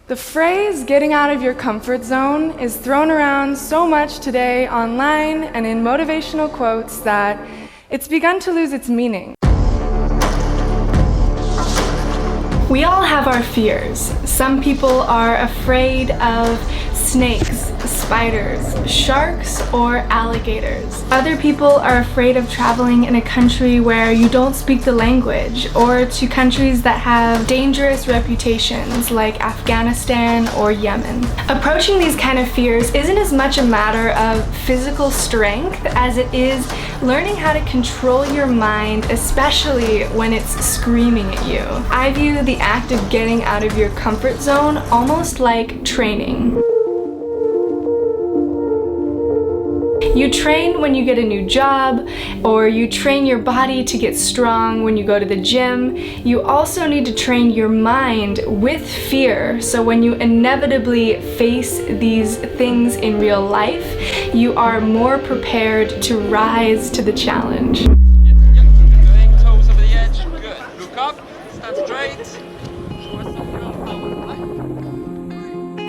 The phrase getting out of your comfort zone is thrown around so much today online and in motivational quotes that it's begun to lose its meaning. We all have our fears. Some people are afraid of snakes, spiders, sharks, or alligators. Other people are afraid of traveling in a country where you don't speak the language, or to countries that have dangerous reputations like Afghanistan or Yemen. Approaching these kind of fears isn't as much a matter of physical strength as it is learning how to control your mind, especially when it's screaming at you. I view the act of getting out of your comfort zone almost like training. You train when you get a new job, or you train your body to get strong when you go to the gym. You also need to train your mind with fear, so when you inevitably face these things in real life, you are more prepared to rise to the challenge. Yep. Toes over the edge. Good. Look up. Stand straight.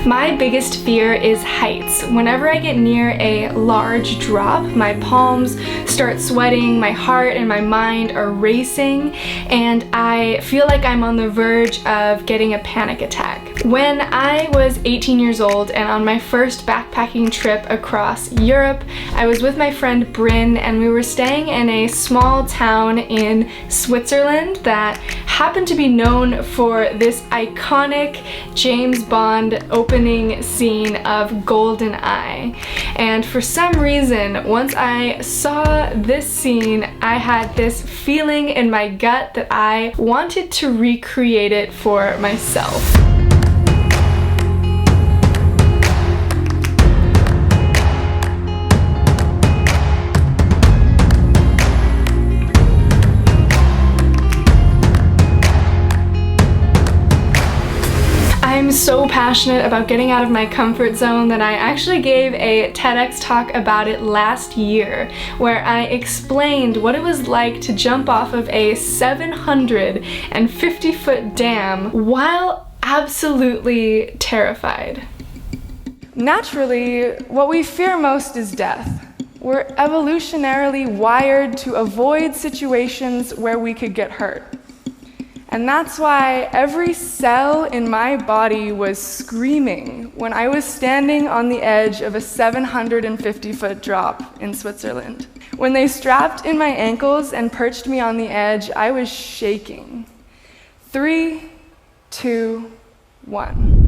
My biggest fear is heights. Whenever I get near a large drop, my palms start sweating, my heart and my mind are racing, and I feel like I'm on the verge of getting a panic attack. When I was 18 years old and on my first backpacking trip across Europe, I was with my friend Bryn, and we were staying in a small town in Switzerland that happened to be known for this iconic James Bond opening scene of GoldenEye. And for some reason, once I saw this scene, I had this feeling in my gut that I wanted to recreate it for myself. I'm so passionate about getting out of my comfort zone that I actually gave a TEDx talk about it last year, where I explained what it was like to jump off of a 750-foot dam while absolutely terrified. Naturally, what we fear most is death. We're evolutionarily wired to avoid situations where we could get hurt. And that's why every cell in my body was screaming when I was standing on the edge of a 750-foot drop in Switzerland. When they strapped in my ankles and perched me on the edge, I was shaking. 3, 2, 1.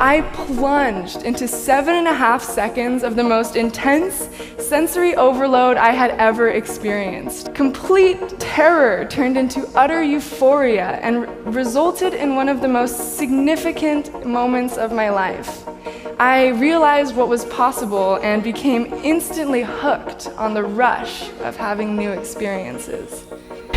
I plunged into 7.5 seconds of the most intense sensory overload I had ever experienced. Complete terror turned into utter euphoria and resulted in one of the most significant moments of my life. I realized what was possible and became instantly hooked on the rush of having new experiences.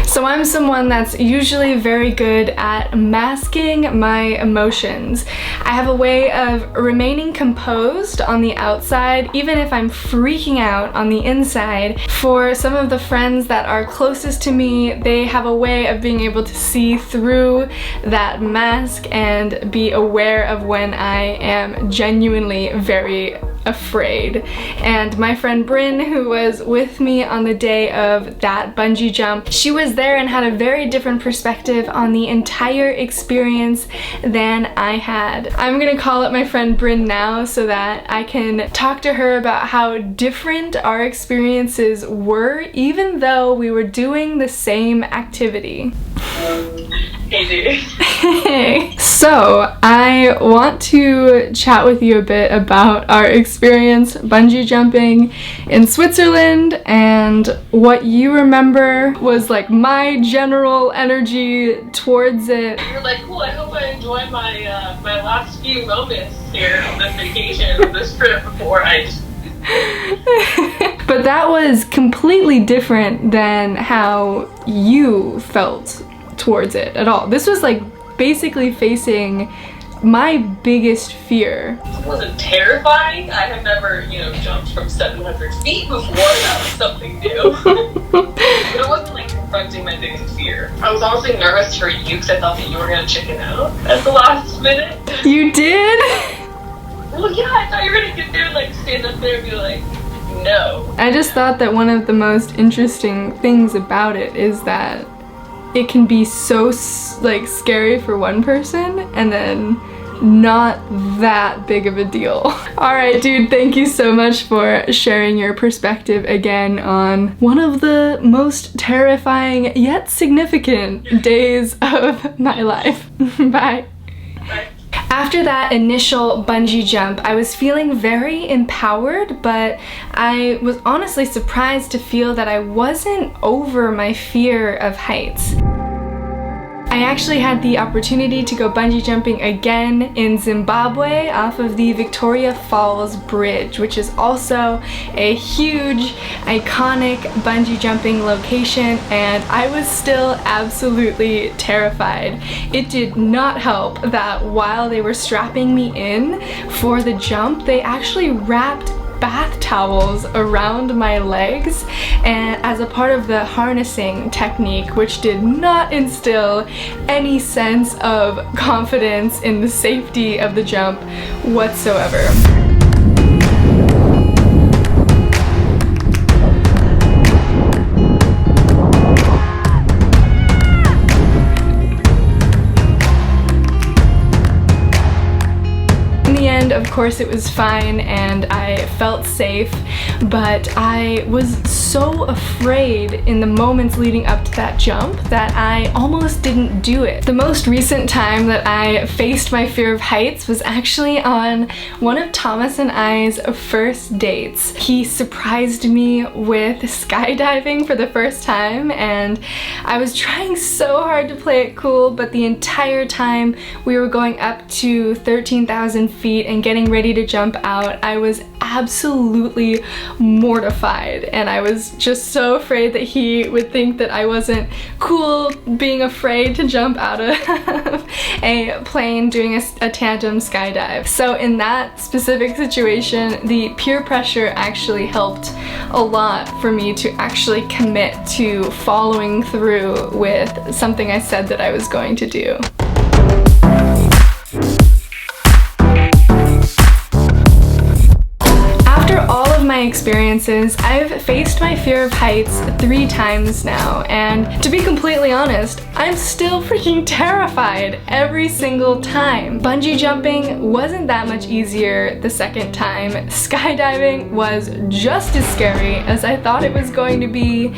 So I'm someone that's usually very good at masking my emotions. I have a way of remaining composed on the outside, even if I'm freaking out on the inside. For some of the friends that are closest to me, they have a way of being able to see through that mask and be aware of when I am genuinely very afraid. And my friend Bryn, who was with me on the day of that bungee jump, she was there and had a very different perspective on the entire experience than I had. I'm gonna call up my friend Bryn now so that I can talk to her about how different our experiences were, even though we were doing the same activity. Hey dude. Hey. So I want to chat with you a bit about our experience bungee jumping in Switzerland and what you remember was like my general energy towards it. You're like, cool, I hope I enjoy my my last few moments here on this vacation, on this trip before I just But that was completely different than how you felt towards it at all. This was like basically facing my biggest fear. It wasn't terrifying. I had never, jumped from 700 feet before. That was something new. But it was confronting my biggest fear. I was honestly nervous for you because I thought that you were gonna chicken out at the last minute. You did? Well, yeah, I thought you were gonna get there and like stand up there and be like, no. I just thought that one of the most interesting things about it is that it can be so like scary for one person and then not that big of a deal. Alright dude, thank you so much for sharing your perspective again on one of the most terrifying yet significant days of my life. Bye. Bye. After that initial bungee jump, I was feeling very empowered, but I was honestly surprised to feel that I wasn't over my fear of heights. I actually had the opportunity to go bungee jumping again in Zimbabwe off of the Victoria Falls Bridge, which is also a huge, iconic bungee jumping location, and I was still absolutely terrified. It did not help that while they were strapping me in for the jump, they actually wrapped bath towels around my legs and as a part of the harnessing technique, which did not instill any sense of confidence in the safety of the jump whatsoever. Of course it was fine and I felt safe, but I was so afraid in the moments leading up to that jump that I almost didn't do it. The most recent time that I faced my fear of heights was actually on one of Thomas and I's first dates. He surprised me with skydiving for the first time, and I was trying so hard to play it cool, but the entire time we were going up to 13,000 feet and getting ready to jump out, I was absolutely mortified, and I was just so afraid that he would think that I wasn't cool being afraid to jump out of a plane doing a tandem skydive. So in that specific situation, the peer pressure actually helped a lot for me to actually commit to following through with something I said that I was going to do. My experiences, I've faced my fear of heights 3 times now, and to be completely honest, I'm still freaking terrified every single time. Bungee jumping wasn't that much easier the second time. Skydiving was just as scary as I thought it was going to be,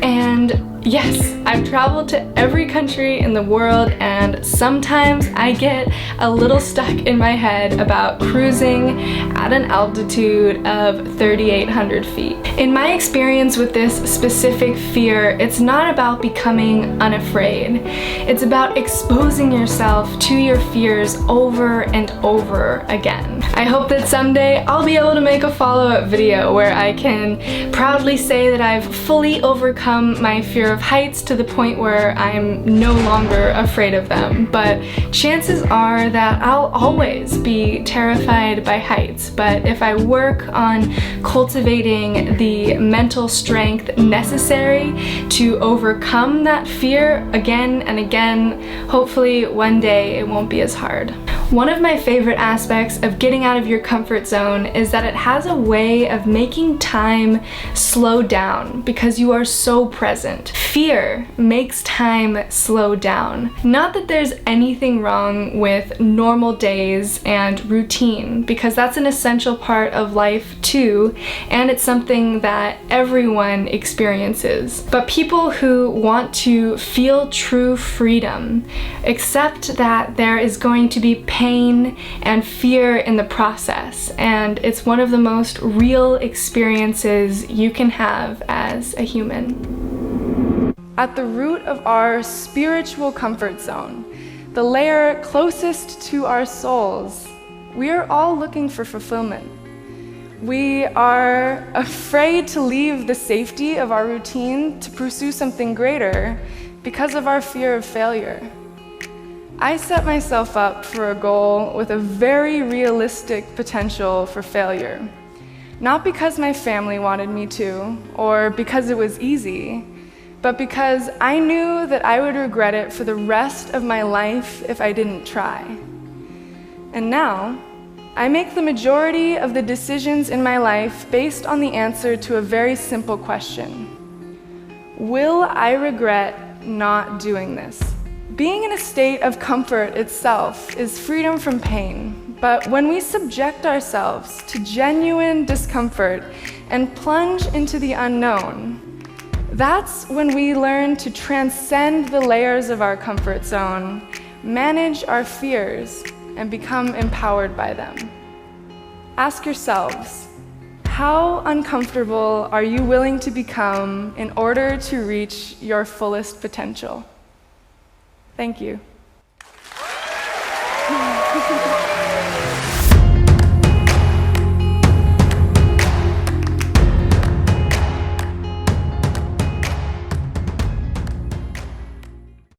and yes, I've traveled to every country in the world, and sometimes I get a little stuck in my head about cruising at an altitude of 3,800 feet. In my experience with this specific fear, it's not about becoming unafraid. It's about exposing yourself to your fears over and over again. I hope that someday I'll be able to make a follow-up video where I can proudly say that I've fully overcome my fear of heights to the point where I'm no longer afraid of them, but chances are that I'll always be terrified by heights. But if I work on cultivating the mental strength necessary to overcome that fear again and again, hopefully one day it won't be as hard. One of my favorite aspects of getting out of your comfort zone is that it has a way of making time slow down because you are so present. Fear makes time slow down. Not that there's anything wrong with normal days and routine, because that's an essential part of life too, and it's something that everyone experiences. But people who want to feel true freedom accept that there is going to be pain and fear in the process, and it's one of the most real experiences you can have as a human. At the root of our spiritual comfort zone, the layer closest to our souls, we are all looking for fulfillment. We are afraid to leave the safety of our routine to pursue something greater because of our fear of failure. I set myself up for a goal with a very realistic potential for failure. Not because my family wanted me to, or because it was easy, but because I knew that I would regret it for the rest of my life if I didn't try. And now, I make the majority of the decisions in my life based on the answer to a very simple question. Will I regret not doing this? Being in a state of comfort itself is freedom from pain, but when we subject ourselves to genuine discomfort and plunge into the unknown, that's when we learn to transcend the layers of our comfort zone, manage our fears, and become empowered by them. Ask yourselves, how uncomfortable are you willing to become in order to reach your fullest potential? Thank you.